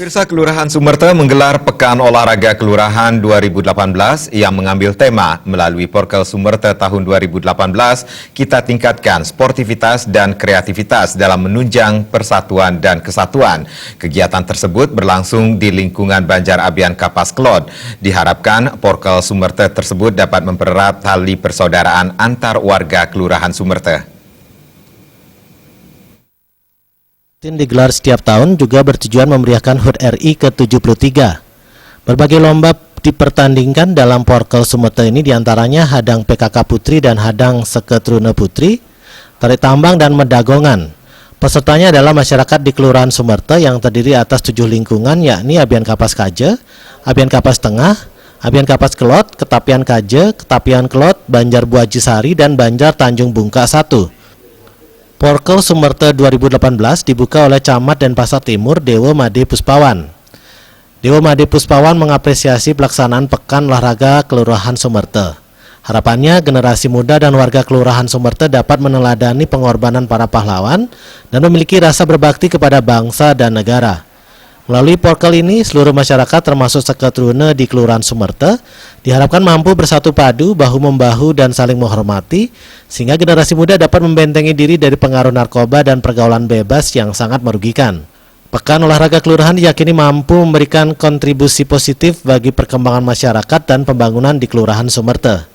Pemirsa, Kelurahan Sumerta menggelar Pekan Olahraga Kelurahan 2018 yang mengambil tema melalui Porkel Sumerta tahun 2018, kita tingkatkan sportivitas dan kreativitas dalam menunjang persatuan dan kesatuan. Kegiatan tersebut berlangsung di lingkungan Banjar Abian Kapas Klod. Diharapkan Porkel Sumerta tersebut dapat mempererat tali persaudaraan antar warga Kelurahan Sumerta. Digelar setiap tahun juga bertujuan memeriahkan HUT RI ke-73. Berbagai lomba dipertandingkan dalam Porkel Sumerta ini, diantaranya hadang PKK Putri dan hadang Seketruna Putri, tarik tambang dan medagongan. Pesertanya adalah masyarakat di Kelurahan Sumerta yang terdiri atas 7 lingkungan, yakni Abian Kapas Kaje, Abian Kapas Tengah, Abian Kapas Kelot, Ketapian Kaje, Ketapian Kelot, Banjar Buajisari, dan Banjar Tanjung Bungka 1. Porkel Sumerta 2018 dibuka oleh Camat Denpasar Timur Dewo Made Puspawan. Dewo Made Puspawan mengapresiasi pelaksanaan Pekan Olahraga Kelurahan Sumerta. Harapannya generasi muda dan warga Kelurahan Sumerta dapat meneladani pengorbanan para pahlawan dan memiliki rasa berbakti kepada bangsa dan negara. Melalui Porkel ini, seluruh masyarakat termasuk Seketruna di Kelurahan Sumerta diharapkan mampu bersatu padu, bahu-membahu, dan saling menghormati, sehingga generasi muda dapat membentengi diri dari pengaruh narkoba dan pergaulan bebas yang sangat merugikan. Pekan Olahraga Kelurahan diyakini mampu memberikan kontribusi positif bagi perkembangan masyarakat dan pembangunan di Kelurahan Sumerta.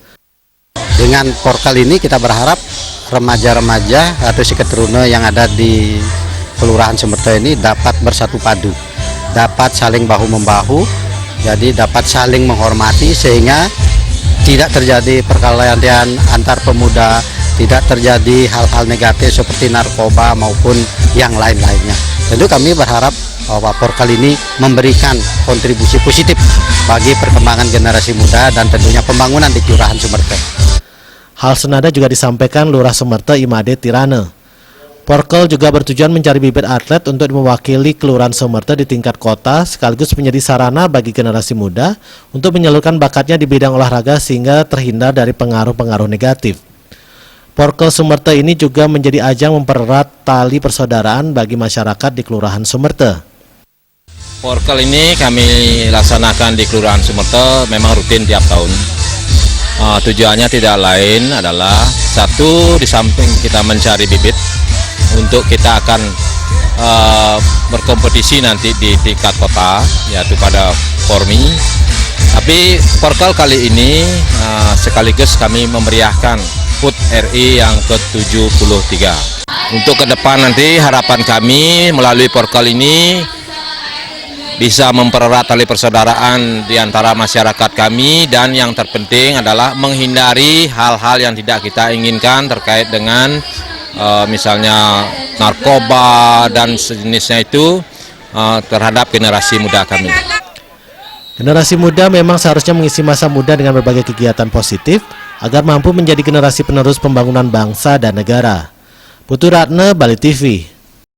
Dengan Porkel ini kita berharap remaja-remaja atau Seketruna yang ada di Kelurahan Sumerta ini dapat bersatu padu, dapat saling bahu-membahu, jadi dapat saling menghormati sehingga tidak terjadi perkelahian antar pemuda, tidak terjadi hal-hal negatif seperti narkoba maupun yang lain-lainnya. Tentu kami berharap bahwa Porkel ini memberikan kontribusi positif bagi perkembangan generasi muda dan tentunya pembangunan di Kelurahan Sumerta. Hal senada juga disampaikan Lurah Sumerta Imade Tirane. Porkel juga bertujuan mencari bibit atlet untuk mewakili Kelurahan Sumerta di tingkat kota, sekaligus menjadi sarana bagi generasi muda untuk menyalurkan bakatnya di bidang olahraga sehingga terhindar dari pengaruh-pengaruh negatif. Porkel Sumerta ini juga menjadi ajang mempererat tali persaudaraan bagi masyarakat di Kelurahan Sumerta. Porkel ini kami laksanakan di Kelurahan Sumerta memang rutin tiap tahun. Tujuannya tidak lain adalah satu, di samping kita mencari bibit untuk kita akan berkompetisi nanti di tingkat kota, yaitu pada Pormi. Tapi Porkel kali ini sekaligus kami memeriahkan HUT RI yang ke-73. Untuk ke depan nanti harapan kami melalui Porkel ini bisa mempererat tali persaudaraan di antara masyarakat kami, dan yang terpenting adalah menghindari hal-hal yang tidak kita inginkan terkait dengan misalnya narkoba dan sejenisnya itu terhadap generasi muda kami. Generasi muda memang seharusnya mengisi masa muda dengan berbagai kegiatan positif agar mampu menjadi generasi penerus pembangunan bangsa dan negara. Putu Ratna, Bali TV.